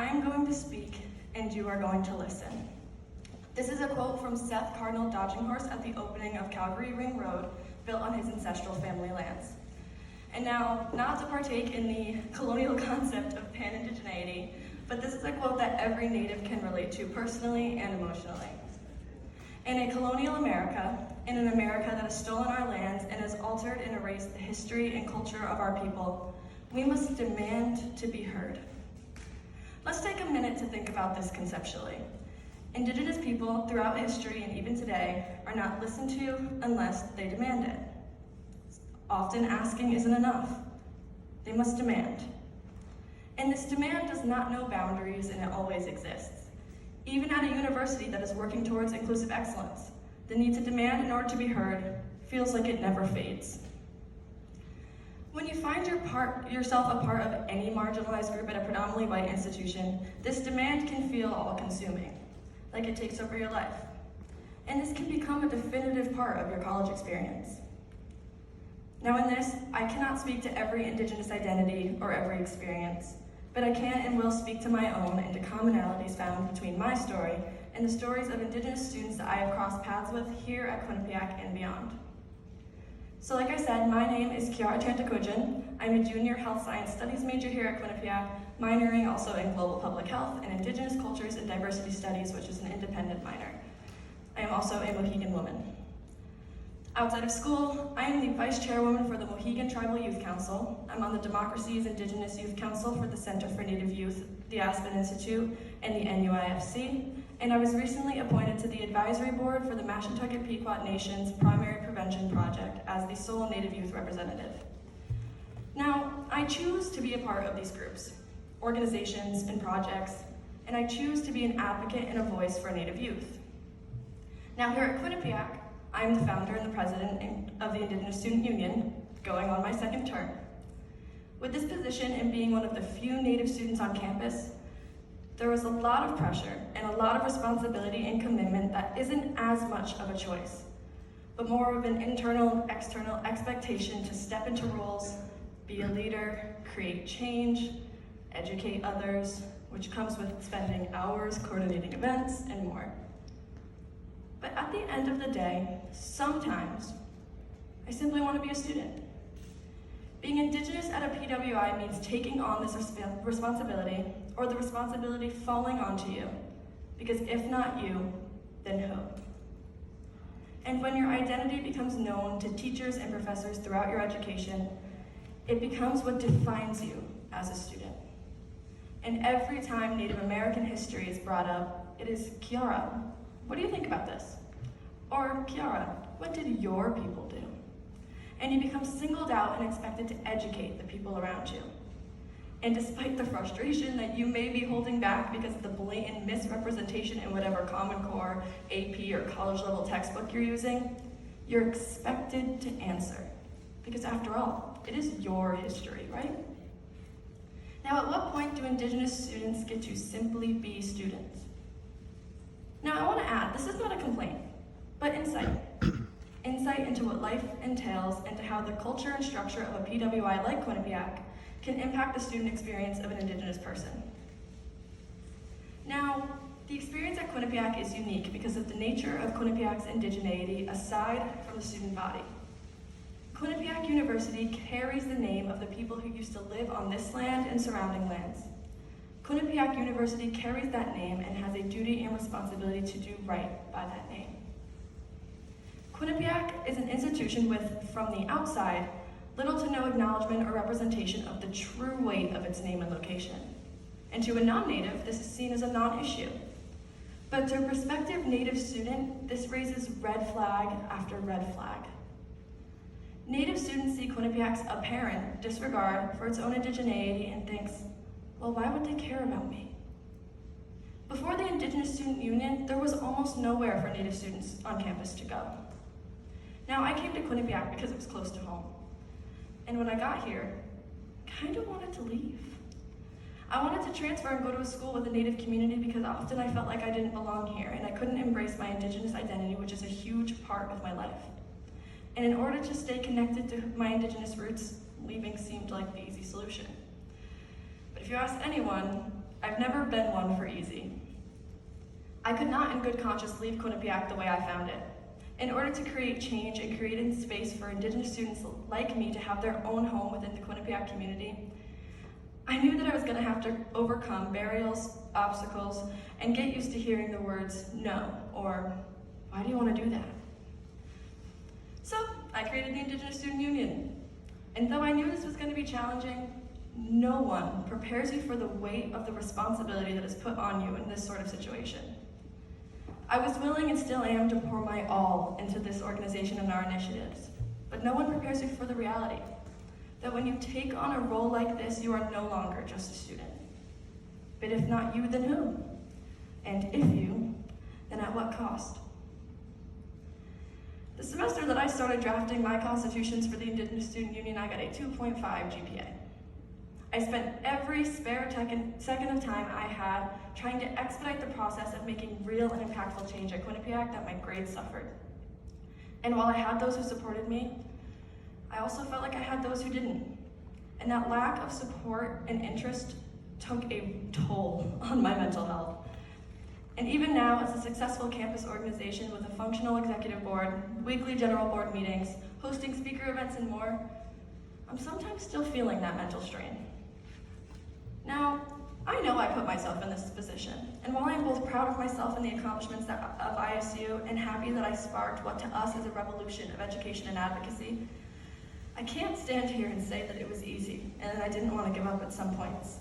I am going to speak and you are going to listen. This is a quote from Seth Cardinal Dodging Horse at the opening of Calgary Ring Road, built on his ancestral family lands. And now, not to partake in the colonial concept of pan-indigeneity, but this is a quote that every Native can relate to personally and emotionally. In a colonial America, in an America that has stolen our lands and has altered and erased the history and culture of our people, we must demand to be heard. Let's take a minute to think about this conceptually. Indigenous people throughout history and even today are not listened to unless they demand it. Often asking isn't enough. They must demand. And this demand does not know boundaries, and it always exists. Even at a university that is working towards inclusive excellence, the need to demand in order to be heard feels like it never fades. When you find yourself a part of any marginalized group at a predominantly white institution, this demand can feel all-consuming, like it takes over your life. And this can become a definitive part of your college experience. Now in this, I cannot speak to every Indigenous identity or every experience, but I can and will speak to my own and to commonalities found between my story and the stories of Indigenous students that I have crossed paths with here at Quinnipiac and beyond. So like I said, my name is Kiara Tanta-Quidgeon. I'm a junior health science studies major here at Quinnipiac, minoring also in global public health and Indigenous cultures and diversity studies, which is an independent minor. I am also a Mohegan woman. Outside of school, I am the vice chairwoman for the Mohegan Tribal Youth Council. I'm on the Democracy's Indigenous Youth Council for the Center for Native Youth, the Aspen Institute, and the NUIFC. And I was recently appointed to the advisory board for the Mashantucket Pequot Nation's Primary Prevention Project as the sole Native Youth representative. Now, I choose to be a part of these groups, organizations, and projects, and I choose to be an advocate and a voice for Native youth. Now here at Quinnipiac, I am the founder and the president of the Indigenous Student Union, going on my second term. With this position and being one of the few Native students on campus, there was a lot of pressure and a lot of responsibility and commitment that isn't as much of a choice, but more of an internal and external expectation to step into roles, be a leader, create change, educate others, which comes with spending hours coordinating events and more. But at the end of the day, sometimes I simply want to be a student. Being Indigenous at a PWI means taking on this responsibility, or the responsibility falling onto you, because if not you, then who? And when your identity becomes known to teachers and professors throughout your education, it becomes what defines you as a student. And every time Native American history is brought up, it is, Kiara, what do you think about this? Or, Kiara, what did your people do? And you become singled out and expected to educate the people around you. And despite the frustration that you may be holding back because of the blatant misrepresentation in whatever Common Core, AP, or college level textbook you're using, you're expected to answer. Because after all, it is your history, right? Now, at what point do Indigenous students get to simply be students? Now, I want to add, this is not a complaint, but insight. Insight into what life entails and to how the culture and structure of a PWI like Quinnipiac can impact the student experience of an Indigenous person. Now, the experience at Quinnipiac is unique because of the nature of Quinnipiac's indigeneity aside from the student body. Quinnipiac University carries the name of the people who used to live on this land and surrounding lands. Quinnipiac University carries that name and has a duty and responsibility to do right by that name. Quinnipiac is an institution with, from the outside, little to no acknowledgement or representation of the true weight of its name and location. And to a non-Native, this is seen as a non-issue. But to a prospective Native student, this raises red flag after red flag. Native students see Quinnipiac's apparent disregard for its own indigeneity and thinks, well, why would they care about me? Before the Indigenous Student Union, there was almost nowhere for Native students on campus to go. Now, I came to Quinnipiac because it was close to home. And when I got here, I kind of wanted to leave. I wanted to transfer and go to a school with a Native community because often I felt like I didn't belong here and I couldn't embrace my Indigenous identity, which is a huge part of my life. And in order to stay connected to my Indigenous roots, leaving seemed like the easy solution. But if you ask anyone, I've never been one for easy. I could not in good conscience leave Quinnipiac the way I found it. In order to create change and create a space for Indigenous students like me to have their own home within the Quinnipiac community, I knew that I was going to have to overcome barriers, obstacles, and get used to hearing the words no, or why do you want to do that? So I created the Indigenous Student Union. And though I knew this was going to be challenging, no one prepares you for the weight of the responsibility that is put on you in this sort of situation. I was willing and still am to pour my all into this organization and our initiatives, but no one prepares you for the reality that when you take on a role like this, you are no longer just a student. But if not you, then who? And if you, then at what cost? The semester that I started drafting my constitutions for the Indigenous Student Union, I got a 2.5 GPA. I spent every spare second of time I had trying to expedite the process of making real and impactful change at Quinnipiac that my grades suffered. And while I had those who supported me, I also felt like I had those who didn't. And that lack of support and interest took a toll on my mental health. And even now, as a successful campus organization with a functional executive board, weekly general board meetings, hosting speaker events, and more, I'm sometimes still feeling that mental strain. Now, I know I put myself in this position, and while I am both proud of myself and the accomplishments of ISU and happy that I sparked what to us is a revolution of education and advocacy, I can't stand here and say that it was easy and that I didn't want to give up at some points.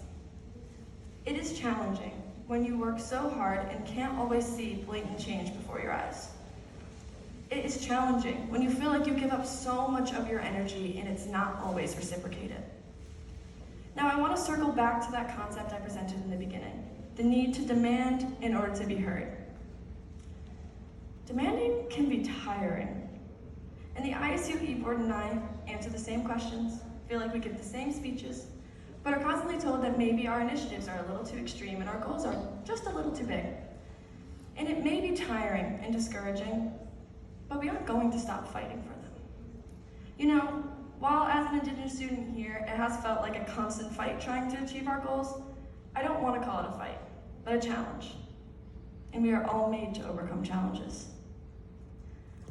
It is challenging when you work so hard and can't always see blatant change before your eyes. It is challenging when you feel like you give up so much of your energy and it's not always reciprocated. Now, I want to circle back to that concept I presented in the beginning, the need to demand in order to be heard. Demanding can be tiring. And the ISU e-board and I answer the same questions, feel like we give the same speeches, but are constantly told that maybe our initiatives are a little too extreme and our goals are just a little too big. And it may be tiring and discouraging, but we aren't going to stop fighting for them. You know, while as an Indigenous student here, it has felt like a constant fight trying to achieve our goals, I don't want to call it a fight, but a challenge. And we are all made to overcome challenges.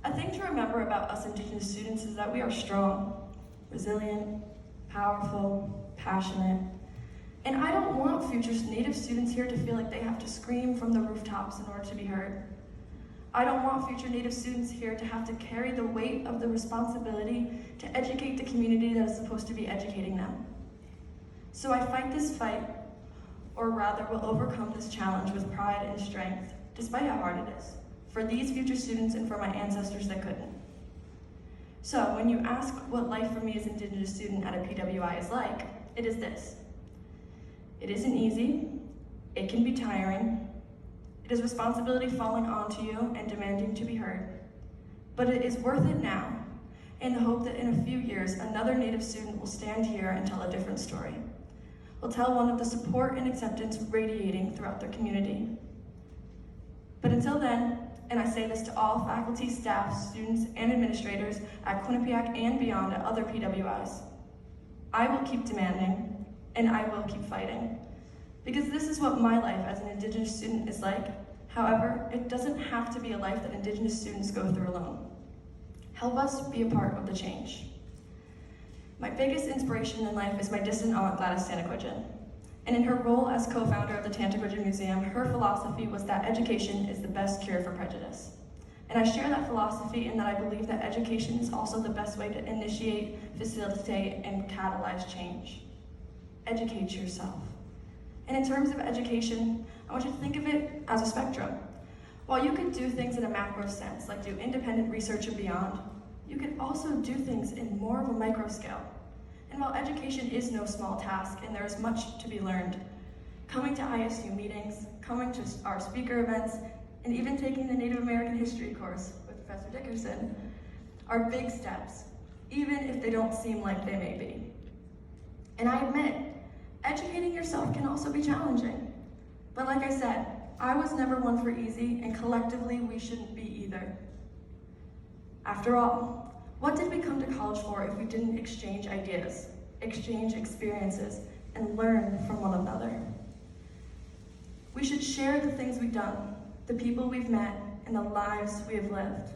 A thing to remember about us Indigenous students is that we are strong, resilient, powerful, passionate, and I don't want future Native students here to feel like they have to scream from the rooftops in order to be heard. I don't want future Native students here to have to carry the weight of the responsibility to educate the community that is supposed to be educating them. So I fight this fight, or rather will overcome this challenge with pride and strength, despite how hard it is, for these future students and for my ancestors that couldn't. So when you ask what life for me as an Indigenous student at a PWI is like, it is this. It isn't easy, it can be tiring, it is responsibility falling onto you and demanding to be heard, but it is worth it now, in the hope that in a few years, another Native student will stand here and tell a different story. Will tell one of the support and acceptance radiating throughout their community. But until then, and I say this to all faculty, staff, students, and administrators at Quinnipiac and beyond at other PWIs, I will keep demanding, and I will keep fighting. Because this is what my life as an Indigenous student is like. However, it doesn't have to be a life that Indigenous students go through alone. Help us be a part of the change. My biggest inspiration in life is my distant aunt, Gladys Tanta-Quidgeon. And in her role as co-founder of the Tanta-Quidgeon Museum, her philosophy was that education is the best cure for prejudice. And I share that philosophy in that I believe that education is also the best way to initiate, facilitate, and catalyze change. Educate yourself. And in terms of education, I want you to think of it as a spectrum. While you could do things in a macro sense, like do independent research and beyond, you could also do things in more of a micro scale. And while education is no small task and there is much to be learned, coming to ISU meetings, coming to our speaker events, and even taking the Native American history course with Professor Dickerson are big steps, even if they don't seem like they may be. And I admit, educating yourself can also be challenging. But like I said, I was never one for easy, and collectively we shouldn't be either. After all, what did we come to college for if we didn't exchange ideas, exchange experiences, and learn from one another? We should share the things we've done, the people we've met, and the lives we have lived.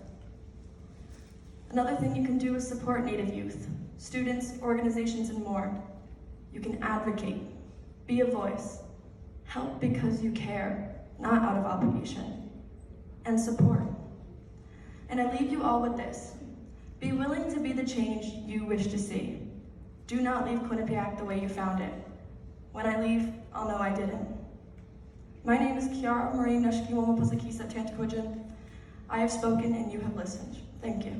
Another thing you can do is support Native youth, students, organizations, and more. You can advocate, be a voice, help because you care, not out of obligation, and support. And I leave you all with this. Be willing to be the change you wish to see. Do not leave Quinnipiac the way you found it. When I leave, I'll know I didn't. My name is Kiara Tanta-Quidgeon. I have spoken and you have listened. Thank you.